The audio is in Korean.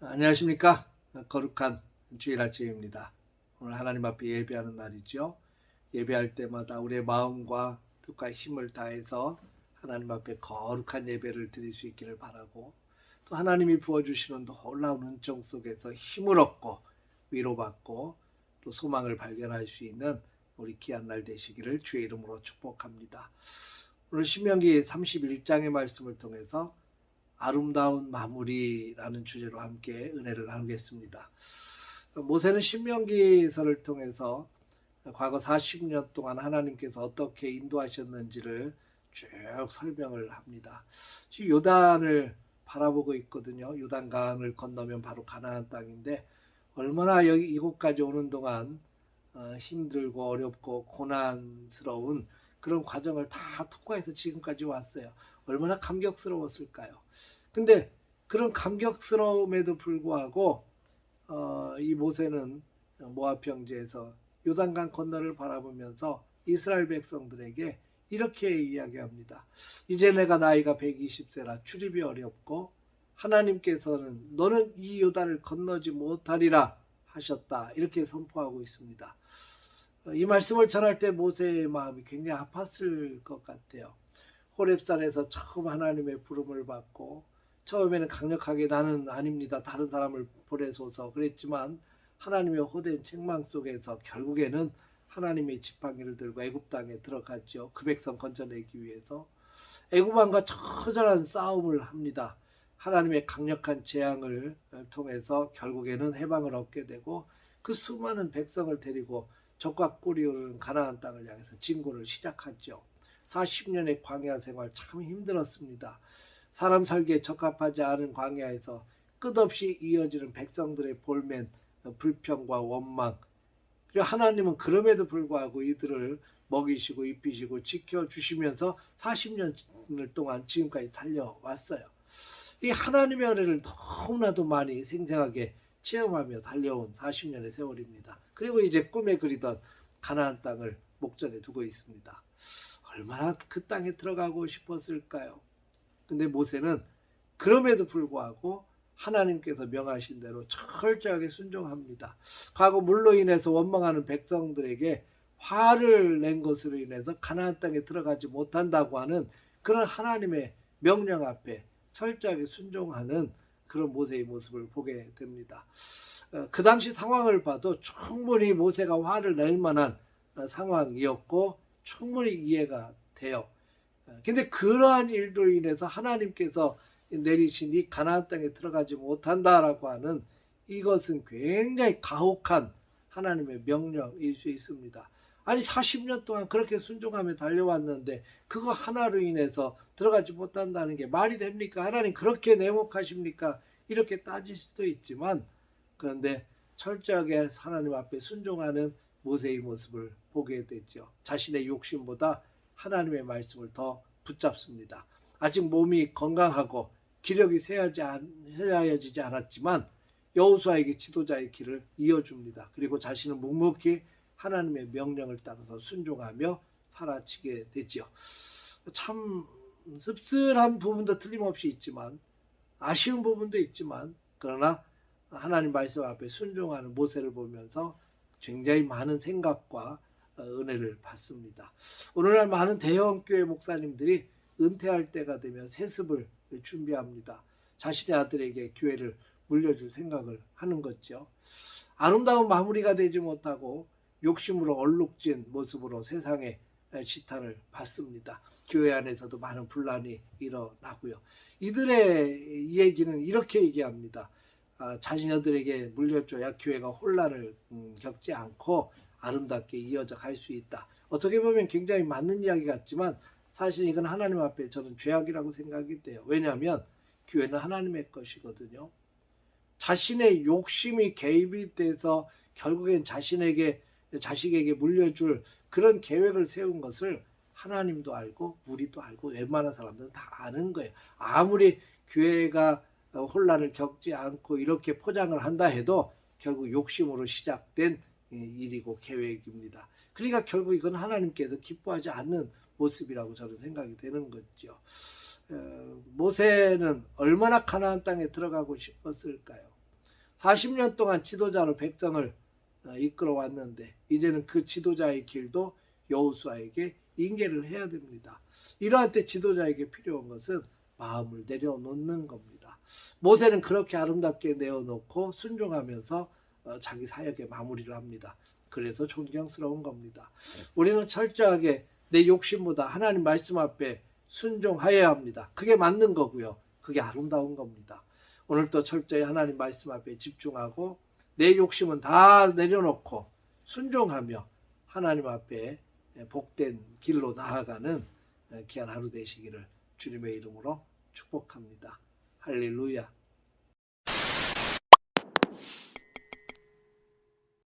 안녕하십니까. 거룩한 주일 아침입니다. 오늘 하나님 앞에 예배하는 날이죠. 예배할 때마다 우리의 마음과 뜻과 힘을 다해서 하나님 앞에 거룩한 예배를 드릴 수 있기를 바라고, 또 하나님이 부어주시는 놀라운 은총 속에서 힘을 얻고 위로받고 또 소망을 발견할 수 있는 우리 귀한 날 되시기를 주의 이름으로 축복합니다. 오늘 신명기 31장의 말씀을 통해서 아름다운 마무리라는 주제로 함께 은혜를 나누겠습니다. 모세는 신명기서를 통해서 과거 40년 동안 하나님께서 어떻게 인도하셨는지를 쭉 설명을 합니다. 지금 요단을 바라보고 있거든요. 요단강을 건너면 바로 가나안 땅인데, 얼마나 이곳까지 오는 동안 힘들고 어렵고 고난스러운 그런 과정을 다 통과해서 지금까지 왔어요. 얼마나 감격스러웠을까요? 근데 그런 감격스러움에도 불구하고 이 모세는 모압 평지에서 요단강 건너를 바라보면서 이스라엘 백성들에게 이렇게 이야기합니다. 이제 내가 나이가 120세라 출입이 어렵고 하나님께서는 너는 이 요단을 건너지 못하리라 하셨다, 이렇게 선포하고 있습니다. 이 말씀을 전할 때 모세의 마음이 굉장히 아팠을 것 같아요. 호렙산에서 처음 하나님의 부름을 받고 처음에는 강력하게 나는 아닙니다, 다른 사람을 보내소서 그랬지만, 하나님의 호된 책망 속에서 결국에는 하나님의 지팡이를 들고 애굽 땅에 들어갔죠. 그 백성 건져내기 위해서 애굽 왕과 처절한 싸움을 합니다. 하나님의 강력한 재앙을 통해서 결국에는 해방을 얻게 되고, 그 수많은 백성을 데리고 적과 꿀이 흐르는 가나안 땅을 향해서 진군을 시작하죠. 40년의 광야 생활 참 힘들었습니다. 사람 살기에 적합하지 않은 광야에서 끝없이 이어지는 백성들의 볼멘 불평과 원망, 그리고 하나님은 그럼에도 불구하고 이들을 먹이시고 입히시고 지켜주시면서 40년 동안 지금까지 달려왔어요. 이 하나님의 은혜를 너무나도 많이 생생하게 체험하며 달려온 40년의 세월입니다. 그리고 이제 꿈에 그리던 가나안 땅을 목전에 두고 있습니다. 얼마나 그 땅에 들어가고 싶었을까요? 근데 모세는 그럼에도 불구하고 하나님께서 명하신 대로 철저하게 순종합니다. 과거 물로 인해서 원망하는 백성들에게 화를 낸 것으로 인해서 가나안 땅에 들어가지 못한다고 하는 그런 하나님의 명령 앞에 철저하게 순종하는 그런 모세의 모습을 보게 됩니다. 그 당시 상황을 봐도 충분히 모세가 화를 낼 만한 상황이었고 충분히 이해가 돼요. 근데 그러한 일로 인해서 하나님께서 내리신 이 가나안 땅에 들어가지 못한다라고 하는 이것은 굉장히 가혹한 하나님의 명령일 수 있습니다. 아니 40년 동안 그렇게 순종하며 달려왔는데 그거 하나로 인해서 들어가지 못한다는 게 말이 됩니까? 하나님 그렇게 내목하십니까? 이렇게 따질 수도 있지만, 그런데 철저하게 하나님 앞에 순종하는 모세의 모습을 보게 되죠. 자신의 욕심보다 하나님의 말씀을 더 붙잡습니다. 아직 몸이 건강하고 기력이 쇠하여지지 않았지만 여호수아에게 지도자의 길을 이어줍니다. 그리고 자신은 묵묵히 하나님의 명령을 따라서 순종하며 살아치게 되지요. 참 씁쓸한 부분도 틀림없이 있지만, 아쉬운 부분도 있지만, 그러나 하나님 말씀 앞에 순종하는 모세를 보면서 굉장히 많은 생각과 은혜를 받습니다. 오늘날 많은 대형교회 목사님들이 은퇴할 때가 되면 세습을 준비합니다. 자신의 아들에게 교회를 물려줄 생각을 하는 거죠. 아름다운 마무리가 되지 못하고 욕심으로 얼룩진 모습으로 세상에 시탄을 받습니다. 교회 안에서도 많은 분란이 일어나고요. 이들의 얘기는 이렇게 얘기합니다. 자신들에게 물려줘야 교회가 혼란을 겪지 않고 아름답게 이어져 갈 수 있다. 어떻게 보면 굉장히 맞는 이야기 같지만 사실 이건 하나님 앞에 저는 죄악이라고 생각이 돼요. 왜냐하면 교회는 하나님의 것이거든요. 자신의 욕심이 개입이 돼서 결국엔 자식에게 물려줄 그런 계획을 세운 것을 하나님도 알고 우리도 알고 웬만한 사람들은 다 아는 거예요. 아무리 교회가 혼란을 겪지 않고 이렇게 포장을 한다 해도 결국 욕심으로 시작된 일이고 계획입니다. 그러니까 결국 이건 하나님께서 기뻐하지 않는 모습이라고 저는 생각이 되는 거죠. 모세는 얼마나 가나안 땅에 들어가고 싶었을까요? 40년 동안 지도자로 백성을 이끌어 왔는데 이제는 그 지도자의 길도 여호수아에게 인계를 해야 됩니다. 이러한 때 지도자에게 필요한 것은 마음을 내려놓는 겁니다. 모세는 그렇게 아름답게 내어놓고 순종하면서 자기 사역의 마무리를 합니다. 그래서 존경스러운 겁니다. 우리는 철저하게 내 욕심보다 하나님 말씀 앞에 순종하여야 합니다. 그게 맞는 거고요. 그게 아름다운 겁니다. 오늘도 철저히 하나님 말씀 앞에 집중하고 내 욕심은 다 내려놓고 순종하며 하나님 앞에 복된 길로 나아가는 귀한 하루 되시기를 주님의 이름으로 축복합니다. 할렐루야.